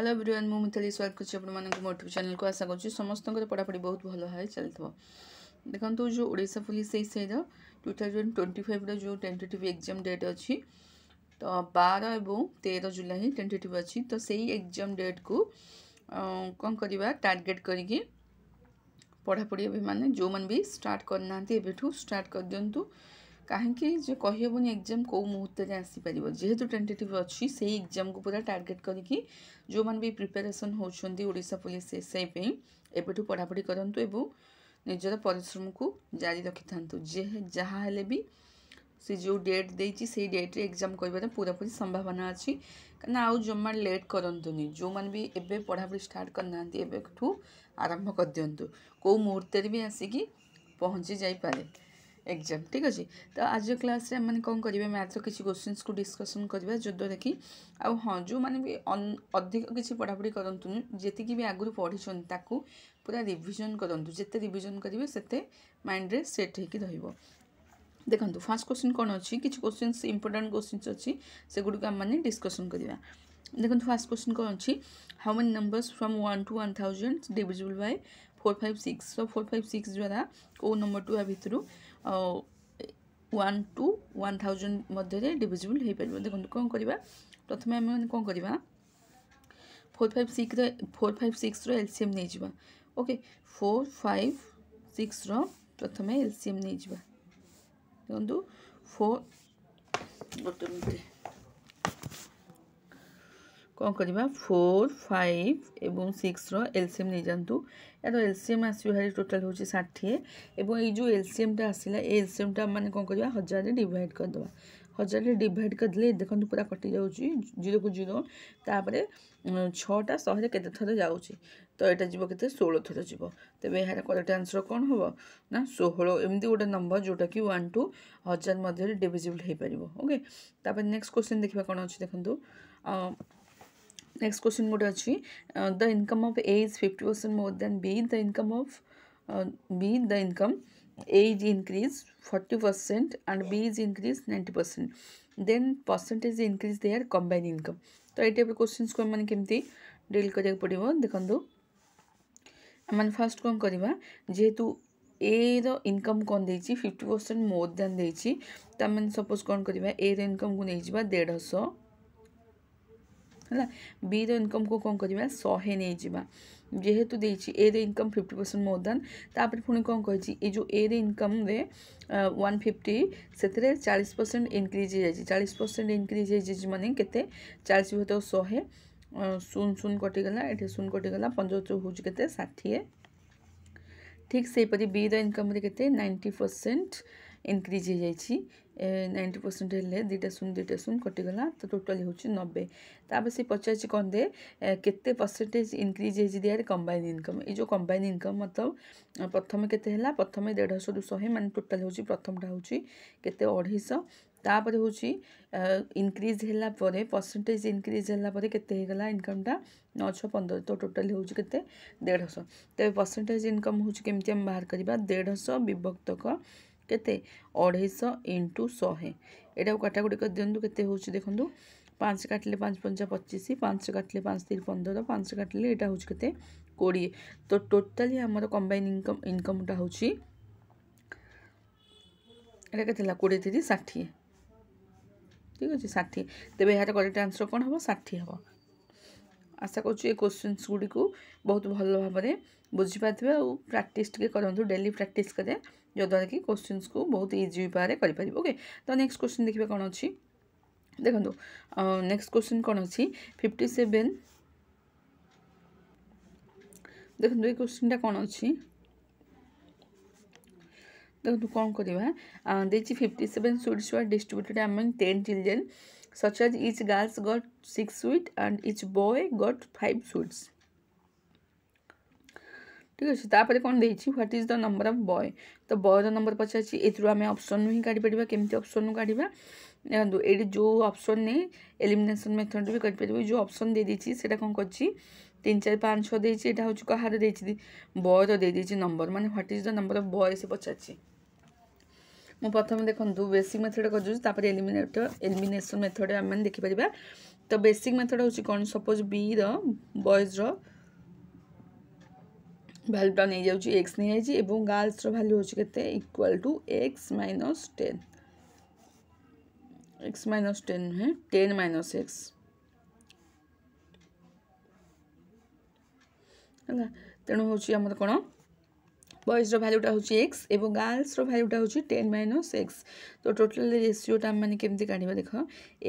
Hello everyone मु मिताली स्वागत करछि अपन मन को मोटिव चैनल को आशा करछि समस्त पढ़ापढ़ी बहुत भल है चलथबो। देखंतु जो ओडिशा पुलिस एई सेर 2025 रो जो टेंटेटिव एग्जाम डेट अछि तो 12 एवं 13 जुलाई टेंटेटिव अछि तो सेही एग्जाम डेट को कोन करबा टारगेट करिके पढ़ापढ़ी अभी माने जो मन भी स्टार्ट करना एबेठू स्टार्ट कर दियंतु कहीं जो कहीहबनी एग्जाम कौ मुहूर्त में आसीपर जेहेतु टेंटेटिव अच्छी से एग्जाम को पूरा टारगेट करके जो मैंने भी प्रिपेरेसन होती ओडिशा पुलिस एसआई एबेठू पढ़ापढ़ी करूँ एवं निजर परिश्रम को जारी रखि था जहाँ हेले भी सी जो डेट देती से डेट रे एग्जाम कर पूरापूरी संभावना अच्छी कहीं आउ जमा लेट करतुनि जो मैंने भी एबे पढ़ापढ़ी स्टार्ट करना एबेठू आरंभ कर दिंतु कौ मुहूर्त भी आसिकी पहुँची जापे एग्जाम ठीक अच्छे। तो आज क्लास रे मैंने कौन करेंगे मैथ्स किसी क्वेश्चंस को डिस्कसन करवा जद्वारा कि आउ हाँ जो मैंने भी अधिक किसी पढ़ापढ़ी करतुनि जी भी आगुरी पढ़ी ताकू पूरा रिविजन करतु जिते रिविजन करेंगे सेते माइंड रे सेट होकर रहिबो। देखो फर्स्ट क्वेश्चन कौन अच्छी किसी क्वेश्चंस इंपोर्टेंट क्वेश्चंस अच्छी से गुड आम मैंने डिस्कसन करवा। देखो फर्स्ट क्वेश्चन कौन अच्छी how many numbers from 1 to 1000 divisible by 456 सो 456 द्वारा कौ नंबर टू भितर 1 to 1000 मध्य डिविजिबल हो पार। देखो कौन करवा प्रथम आम कौन करवा 456 रो एलसीएम नहीं जावा। ओके 456 रो प्रथम एलसीएम नहीं जावा। देखो 4 गोटे मिनट कौन करवा 4 5 एवं 6 रो एलसीएम नहीं जातु यार एलसीएम आसो भाई टोटाल हूँ 60 एवं ये जो एलसीएम टा आसला एलसीएम टा माने कौन करवा 1000 डिवाइड करदे 1000 डिवाइड करदे देखो पूरा कटि जाऊँ 0 को 0 तापर 6टा 100 केते थर जाऊँगी तो यहाँ जीव के 16 थर जीव तेज यार करेक्ट आंसर कौन हम ना 16 एमती गोटे नंबर जोटा कि 1 to 1000 मध्य डिविजिबल हो पार। ओके तापर नेक्स्ट क्वेश्चन देखा कौन अच्छी देखो नेक्स्ट क्वेश्चन गोटे अच्छी the income of A is 50% more than B the income of B the income A is increase 40% and B is increase 90% then percentage increase their combine income. तो ये type question को मैंने केमती deal करा पड़ो देखो मैंने फास्ट कौन करवा जेहेतु ए रो इनकम कौन देची 50% मोर देन देची तो मैंने सपोज कौन करवा ए रो इनकम को नहीं जावा 150 है बी रो इनकम को कौन करवा 100 नहीं जावा जेहेतु देची ए रो इनकम 50% मोर देन तापर पुणी कौन कही ये जो ए रो इनकम रे 150 से 40% इनक्रीज हो जाए 40% इनक्रीज हो माने केते 40 भर 100 शून शून कटिगला ये शून कटिगला 75 हूँ के 60 ठीक से बी रो इनकम रे केते 90% इनक्रीज हो जाए 90% हेल्ले 2टा शून कटिगला तो टोटाली हूँ 90 तापर से पचार कौन दे केते परसेंटेज इनक्रीज हो दियार कंबाइन इनकम ये जो कंबाइन इनकम मतलब प्रथम केते हला प्रथम 150 रू 100 माने टोटाल हूँ प्रथमटा हूँ केते 250 तापर हूँ इनक्रीज है परसेंटेज इनक्रीज है केते गला इनकमटा 915 तो टोटाल हूँ केते 150 तेज परसेंटेज इनकम हूँ केमती आम बाहर करवा 150 विभक्त केते 250 इंटू 100 यहाँ काटाकुटी कर दिंतु केते हूँ देखो 5 काटिले 5 5 25 5 काटिले 5 3 15 5 काटिले यहाँ हूँ केते 20 तो टोटाली आमर कंबाइन इनकमटा हूँ यहाँ के 20 3 60 ठीक अच्छे 60 तेज यार करेक्ट आंसर कौन हम 60 हम। आशा करूँ क्वेश्चंस गुड़ी को बहुत भल भाव में बुझीपारे और प्राक्टिस करूँ डेली प्राक्टिस करें जद्वारा कि क्वेश्चंस को बहुत इजी पारे करें। ओके तो नेक्स्ट क्वेश्चन देखिए कौन अच्छी देखो नेक्स्ट क्वेश्चन कौन अच्छी 57 देखो ये क्वेश्चन कौन अच्छी देखो कौन करवा देखिए 57 sweets were distributed among 10 children such as each girls got 6 sweets and each boy got 5 sweets ठीक अच्छे तापर कौन देती what is the number of boy तो बॉय रो नंबर पचार ये आम ऑप्शन ही काढ़ी पार केमती ऑप्शन काढ़ा देखो ये जो ऑप्शन नहीं एलिमिनेशन मेथड भी कर जो ऑप्शन दे दी से कौन कर 3 4 5 6 देती यहाँ हूँ कहार देती boy row they the number माने what is the number of boy से पचार मु प्रथम देखो बेसिक मेथड कर एलिमिनेशन मेथड आम देखिपर तो बेसिक मेथड हूँ कौन सपोज बी रॉयज भैल्यूटा नहीं जाऊँगी एक्स नहीं जाइए गर्ल्स भैल्यू हूँ के equal to x minus 10 x minus 10 नुहे 10 माइनस एक्स है तेणु हूँ आम कौन बॉयज भैल्यूटा हूँ एक्स और गर्ल्स भैल्यूटा हूँ 10 माइनस एक्स तो टोटाल रेसीोटा मैंने केमती काढ़ा देख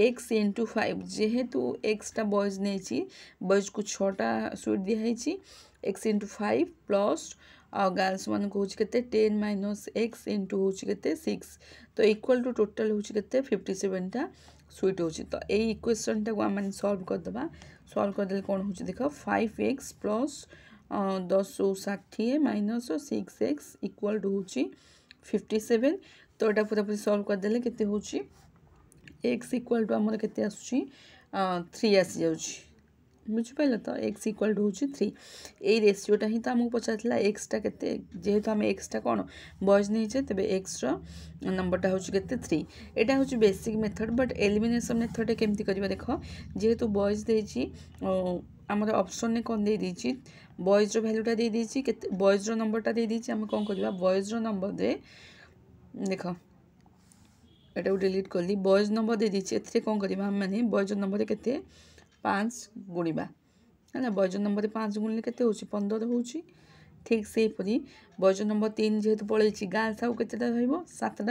एक्स इंटू 5 जेहेतु एक्सटा बॉयज नहीं बॉयज को 6टा स्वीट दिखाई एक्स इंटू 5 प्लस गर्ल्स मान को हूँ के 10 माइनस एक्स इंटू हूँ के 6 तो इक्वल टू टोटाल हूँ के 57टा स्वीट हूँ तो यही इक्वेशन टाक आम सल्व करदे सल्व करदे कौन हो देख 5x plus 10 minus 6x equal to हूँ 57 तो यहाँ पूरा पूरी सल्व करदे के हूँ एक्स इक्वल टू आमर के आसूँ 3 आसी जाऊँगी बुझिपाल तो एक्स इक्वल टू हूँ 3 यही रेसीोटा ही तो आमको पचार एक्सटा के जेहेतु आम एक्सटा कौन बॉयज नहीं तेज एक्स नंबरटा हूँ के 3 यहाँ हूँ basic method but elimination method केमती कर देख जेहेतु बॉयज देती आमर ऑप्शन ने कौन दे दीची बॉयज भैल्यूटा दे दीची के बॉयज नंबरटा दे दीची आम कौन करवा बॉयज नंबर दे देख एटा डिलीट कर दी बॉयज नंबर दे दीची ए कौन करवा आम मैंने बॉयज नंबर के 5 गुणा है बॉयज नंबर 5 गुणिले के 15 हूँ ठीक से परी बॉयज नंबर 3 जेहेतु पलैची गर्ल्स आउ के 7टा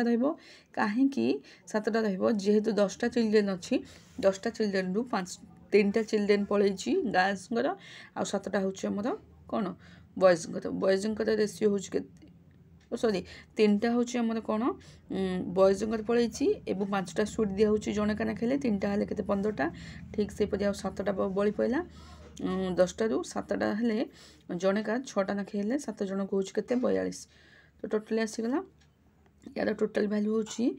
कहीं 7टा जेहेतु 10टा चिल्ड्रेन अच्छी 10टा चिल्ड्रेन रु 3टा चिल्ड्रेन पलैची गर्ल्स आ 7टा हूँ आमर कौन बॉयज रेसीो हूँ के सॉरी 3टा हूँ आमर कौन बॉयज पलैची और 5टा स्वीट दिया हूँ जड़े काना खेले 3टा हेल्ले के 15टा ठीक से परी 7टा बड़ी पड़ा 10टा रु 7टा हेल्ले जड़े का 6टा ना खेले 7 जन को हूँ के 42 तो टोटाल आसीगला यार टोटाल भैल्यू हूँ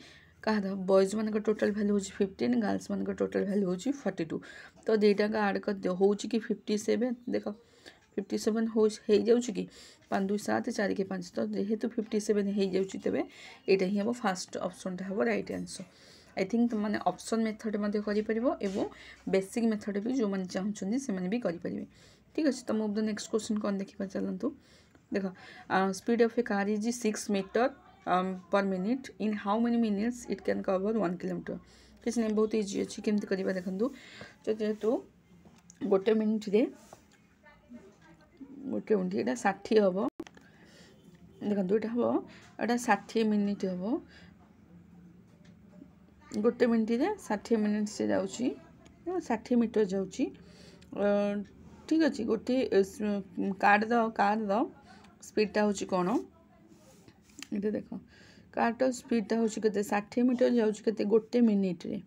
कह बॉयज मान टोटाल भैल्यू हूँ 15 गर्ल्स मान टोटाल भैल्यू हूँ 42 तो दुईटा आड कर दियो हूँ कि 57 देख 57 हो जाऊँ कि 5 2 7 4 के 5 तो जेहेतु 57 हो जाऊँ तेज यहाँ ही हम फास्ट ऑप्शनटा हम राइट आंसर आई थिंक तुम मैंने ऑप्शन मेथड कर बेसिक मेथड भी जो मैंने चाहते से भी करें ठीक अच्छे तो मुझे नेक्स्ट क्वेश्चन कौन देखा चलतु देख speed of a car is 6 metre per minute in how many minutes it can cover 1 kilometre किसी नहीं बहुत इजी अच्छी केमती करवा देखूँ तो जेहेतु गोटे मिनिट रे गोटे मिनिट यहाँ 60 हम देखो यहाँ हम यहाँ 60 मिनिट हम गोटे मिनिट रे 60 मिनिट से जाऊँगी 60 मीटर जाऊँगी ठीक अच्छे गोटे कार स्पीडटा हूँ कौन ये देख कार स्पीडटा हूँ के 60 मीटर जाऊँगी गोटे मिनिट रे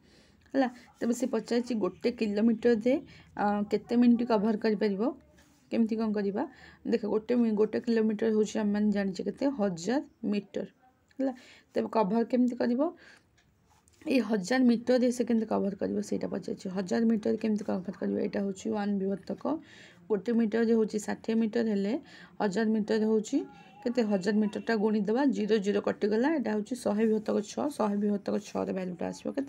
है तेज से पचार गोटे किलोमीटर रे केते मिनिट कभर करमती कौन करवा देख गोटे किलोमीटर हूँ आम मैंने जाने के 1000 मीटर है तेज कभर केमती कर ये 1000 मीटर से केमती कभर कर पचार 1000 मीटर केमती कभर कर यहाँ हूँ 1 विभक्तक गोटे मीटर हूँ 60 मीटर हेल्ले 1000 मीटर हूँ के 1000 मीटरटा गुणीदे 0 0 कटिगला यहाँ हूँ 100 विभक्तक 6 100 विभक्तक 6 भैल्यूटा आसो के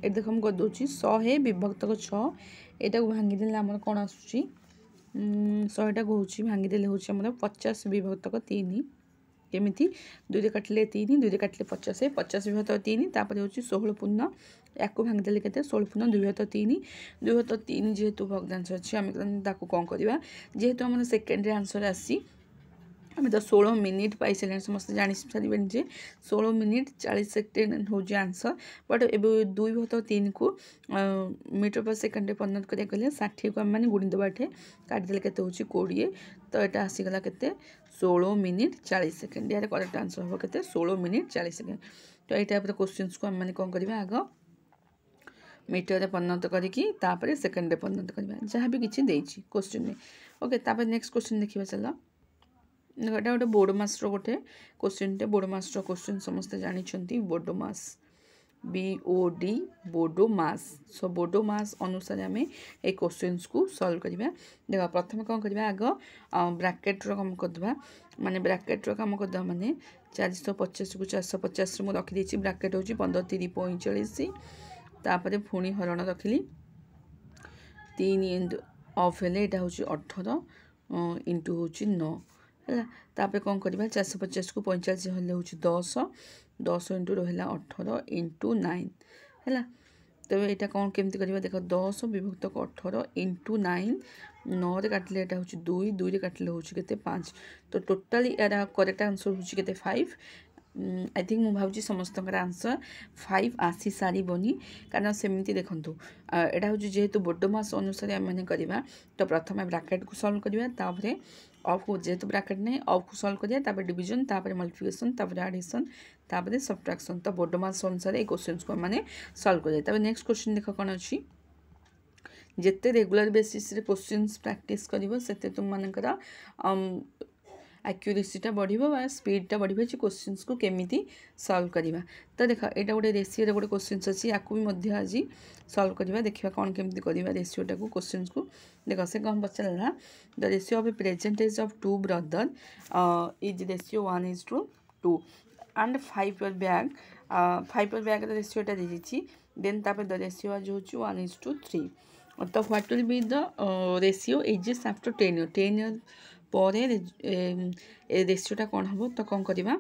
देख मुझे करदे 100 विभक्तक 6 यहाँ भांगीदे आम कौन आसूँ 100टा को हूँ भांगीदे हूँ आम 50 विभक्तक 3 केमिति 2 काटिले 3 2 काटिले 50 50 विभक्तक 3 तापर हूँ 16 पूर्ण या भांगीदे के 16 पूर्ण 2/3 जेहेतु भग्नांश अच्छी आम कौन करवा जेहेतु आम सेकेंड आंसर आसी आम तो 16 मिनिट पाई सारे समस्त जानी सारे जे 16 मिनिट 40 सेकेंड हूँ आंसर बट ए 2/3 को मीटर पर सेकेंड परिणत करें 60 को आम गुणीदे ये काटिदे के 20 तो यहाँ आसीगला के 16 मिनिट 40 सेकेंड यार करेक्ट आंसर हम के 16 मिनिट 40 सेकेंड तो ये टाइप क्वेश्चन को आम कौन करवा आग मीटर परिणत करके सेकेंड परिणत करवा जहाँ भी किसी देती क्वेश्चन में ओके तापर नेक्स्ट क्वेश्चन देखा चल यहाँ गोटे बोडोमास गोटे क्वेश्चन बोडोमास क्वेश्चन समस्त जानते बोडोमास BOD बोडोमास सो बोडोमास अनुसार आम ये क्वेश्चन को सॉल्व करवा देख प्रथम कौन करवा आग ब्राकेट्र कम करदे माने ब्राकेट्र कम करदे माने 450 को 450 मुझे रखीदी ब्राकेट हूँ 15 3 45 तापर पुणी हरण रखिली 3 इंटू ऑफ हेले यहाँ हूँ 18 इंटू हूँ 9 है। तापर कौन करवा 450 को 45 हेल्ले हूँ 10 10 इंटू रहा 18 इंटू 9 है। तो यहाँ कौन केमती करवा देख 10 विभक्त 18 इंटू 9 9 रे काटिले यहाँ हूँ 2 2 रे काटिले हूँ के 5 तो टोटाली यार करेक्ट आंसर हूँ के 5 आई थिंक मुझे भावी समस्त आंसर 5 आसी सारी कारण सेमती देखूँ यहाँ हूँ जेहेतु बोडोमास अनुसार आम मैंने करवा तो प्रथम ब्राकेट को सल्व करवा ऑफ को जेहेतु ब्राकेट नहीं ऑफ को सल्व करिया डिवीजन मल्टिप्लिकेशन एडिशन सब्ट्रैक्शन तो बोडोमास अनुसार ये क्वेश्चन को मैंने सल्व करिया। नेक्स्ट क्वेश्चन देख कौन अच्छी जिते रेगुलर बेसिस रे क्वेश्चंस प्रैक्टिस करिवो सेते तुम मानकर एक्यूरेसीटा बढ़ स्पीडटा बढ़ क्वेश्चंस को केमिति सॉल्व करवा। तो देख यहाँ गोटे रेसीओ गोटे क्वेश्चन अच्छी या आज सॉल्व करवा देखा कौन केमिति करवा रेसीओटा को क्वेश्चन को देख से कौन पचारा the ratio of a percentage of 2 brother is ratio 1:2 and 5 year back 5 year back रेसीओटा दी देन तापर द रेसीओ आज हूँ 1:3 तो what will be the ratio ages after 10 years 10 years पर रेसीओटा कौन हम तो कौन करवा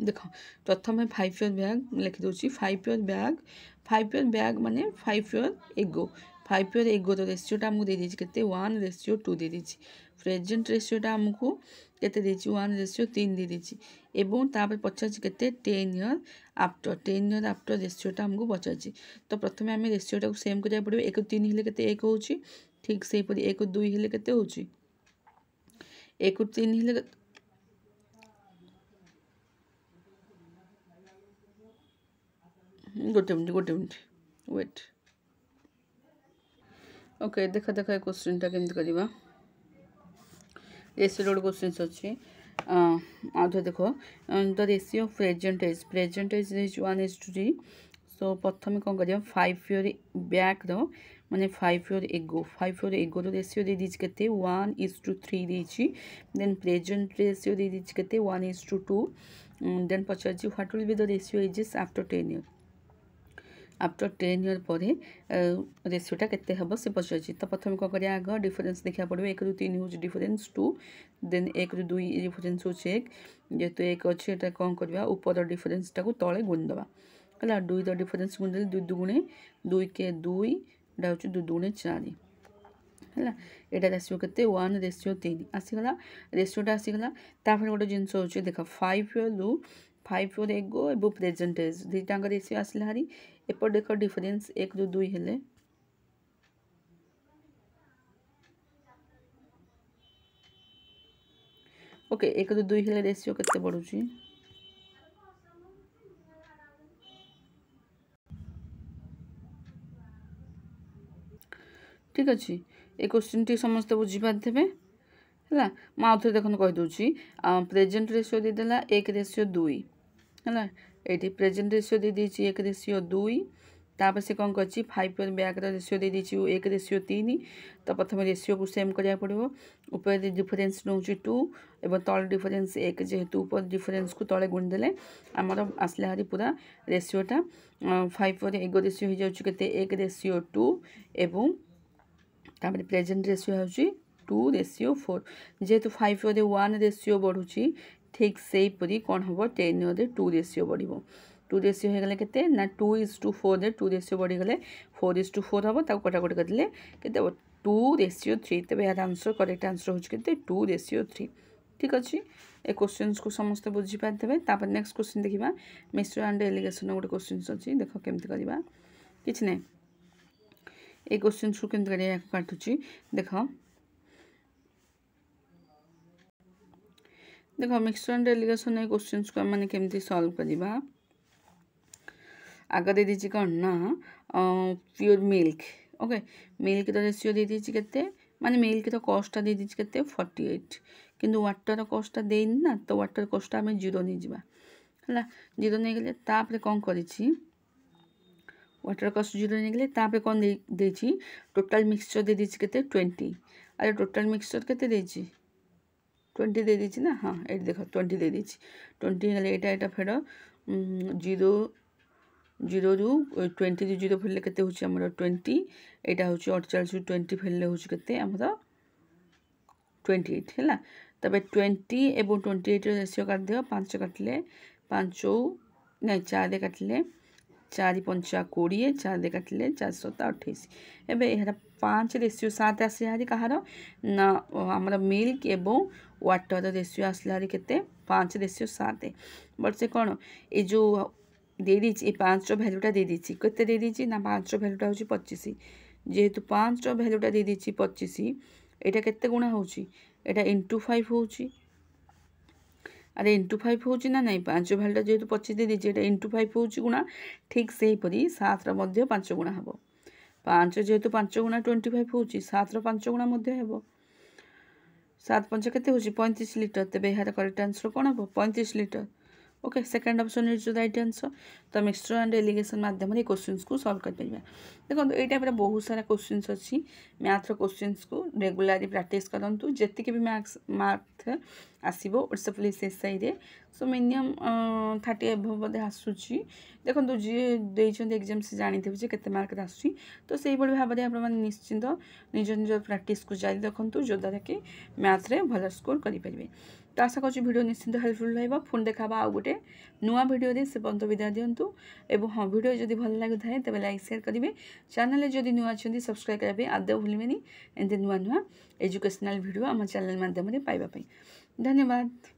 देख प्रथम 5 योर बैग लिखिदे 5 योर बैग माने 5 योर एगो 5 योर एगो तो रेसीओटा आमको दे दीजिए के 1:2 दे दीजिए प्रेजेंट रेसीओटा आमको केते देछि 1:3 दे दीजिए एवं तापर पचार के 10 years आफ्टर रेसीओटा आमको पचार तो प्रथम आम रेसीओटा को सेम करा पड़ो 1 3 हेले केते 1 होची ठीक से 1 2 हेले केते होची 1 3 हेले गोटे मिनट वेट ओके देखा क्वेश्चन टा केमती करवा रेसीओ गोटे क्वेश्चन अच्छे आउे देख the ratio of present age 1:3 so प्रथम कौन कर 5 योर बैक माने 5 योर एगो रेसीओ दे दीजिए के 1:3 देछि देन प्रेजेंट रेसीओ दे दीजिए के 1:2 देन पचार what will be the ratio ages after 10 years after 10 years पर रेसीओटा केते हम से पचार तो प्रथम कौन कर आग डिफरेन्स देखा पड़ो 1 ରୁ 3 हूँ डिफरेन्स 2 देन 1 ରୁ 2 डिफरेन्स हूँ 1 जेहेतु 1 अच्छे कौन करवा ऊपर डिफरेन्सटा को तले गुणिदेवा है 2 डिफरेन्स गुणिदेले 2 दुगुणे 2 के 2 एटा हूँ 2 दुगुणे 4 है यहाँ रेसीओ के 1:3 आसीगला रेसीओटा आसीगला तापर गोटे जिनस हो देख 5 योर एगो एवं प्रेजेंटेज दुईटा रेसीओ आसला हारी एपट देख डिफरेन्स 1 ରୁ 2 हेले ओके 1 ରୁ 2 हेले रेसीओ केते बढ़ुची ठीक अच्छे ये क्वेश्चन टी समस्त बुझीपारे है मुझे देखो कहीदे प्रेजेंट रेसीओ देदेला 1:2 है ये प्रेजेंट रेसीओ दे दीची 1:2 तापर से कौन कर 5 योर बैग रेसीओ दे दीची 1:3 तो प्रथम रेसीओ को सेम करा पड़ो ऊपर डिफरेन्स नौ 2 एवं तल डिफरेन्स 1 जेहेतु ऊपर डिफरेन्स को तले गुणिदेले आमर आसला हारी पूरा रेसीओटा 5 योर एगो रेसीओ हो जाए 1:2 एवं तापर प्रेजेंट रेसीओ हूँ 2:4 जेहेतु 5 योर 1 रेसीओ बढ़ुची ठीक से परी कौन हम 10 योर 2 रेसीओ बढ़ 2 रेसीओ हो गले के ना 2:4 2 रेसीओ बढ़ीगले 4:4 हम कटाकटी करदे के 2:3 तब यार आंसर करेक्ट आंसर हूँ के 2:3 ठीक अच्छे ए क्वेश्चन को समस्त बुझीपारे तापर नेक्स्ट क्वेश्चन देखा मिक्सचर एंड एलिगेशन गोटे क्वेश्चन अच्छी देख केमती करवा कि ना ये क्वेश्चन को केमती काटुची देख मिक्सचर एंड एलिगेशन ये क्वेश्चन को मैंने केमती सॉल्व करवा आग दे दीजिए कौन ना pure milk okay milk ratio दे दीजिए के माने मिल्क कस्टा दे दीजिए के 48 किंतु वाटर कस्टा देनी ना तो वाटर कस्टा आम 0 नहीं जावा है 0 नहीं गले तापर कौन करी वाटर कस्ट 0 नहीं गले तापर कौन दे टोटाल मिक्सचर दे दीजिए के 20 अरे टोटाल मिक्सचर के 20 दे दीजिए ना हाँ ये देख 20 दे दीजिए 20 हेल्ले यहाँ फेड़ 0 जीरो रु 20 रु 0 फेरले केते होची हमर 20 एटा होची 48 रु 20 फेरले होची केते हमर 28 हैला तबे 20 एबो 28 रो रेशियो काट दियो 5 काटले 5 नहीं 4 दे काटले 4 5 20 4 दे काटले 4 7 28 एबे एहरा 5 रेशियो 7 आसी हारी कहार ना हमर मिल्क एबो वाटर रेशियो आसला हारी केते 5 रेशियो 7 बट से कोन ए जो दे दीची 5 रो वैल्यूटा दे दीची केते दे दीची ना 5 रो वैल्यूटा होची 25 जेहेतु 5 रो वैल्यूटा दे दीची 25 एटा केते गुणा होची एटा इंटू 5 होची अरे इंटू 5 होची ना नहीं 5 वैल्यूटा जेहेतु 25 दे दीची एटा इंटू 5 होची गुणा ठीक सेही परी 7 रो मध्ये 5 गुणा हबो 5 जेहेतु 5 गुणा 25 होची 7 रो 5 गुणा मध्ये हेबो 7 5 केते होची 35 लिटर तबे एहार करेक्ट आंसर कोन हबो 35 litre okay second option is the right answer तो मिक्सचर एंड एलिगेशन माध्यम रे क्वेश्चंस को सॉल्व कर परिबा देखो ए टाइप रे बहुत सारा क्वेश्चंस अछि मैथ रो क्वेश्चंस को रेगुलरली प्रैक्टिस करंतु जेति के भी मैथ आसीबो व्हाट्सएप एसआई रे सो मिनिमम 30 एबव बदे आसुची देखो जे देइछन एग्जाम से जानि देबे जे केते मार्क आसुची तो सेही बडी भाबरे आपण माने निश्चित निज निज प्रैक्टिस को जारी रखंतु जो द्वारा कि मैथ रे भलो स्कोर करि परिबे तो आशा कर वीडियो निश्चिंत हेल्पफुल रहा पुणी देखा आउ गोटे नुआ वीडियो से पर्यंत विदा दिंतु और हाँ वीडियो जदि भल लगी थाए तेज लाइक शेयर करेंगे चैनल जदि नुआ अच्छा सब्सक्राइब करने आदौ भूलें एमती नुआ नुआ एजुकेशनल वीडियो आम चैनल माध्यम पाइबा धन्यवाद।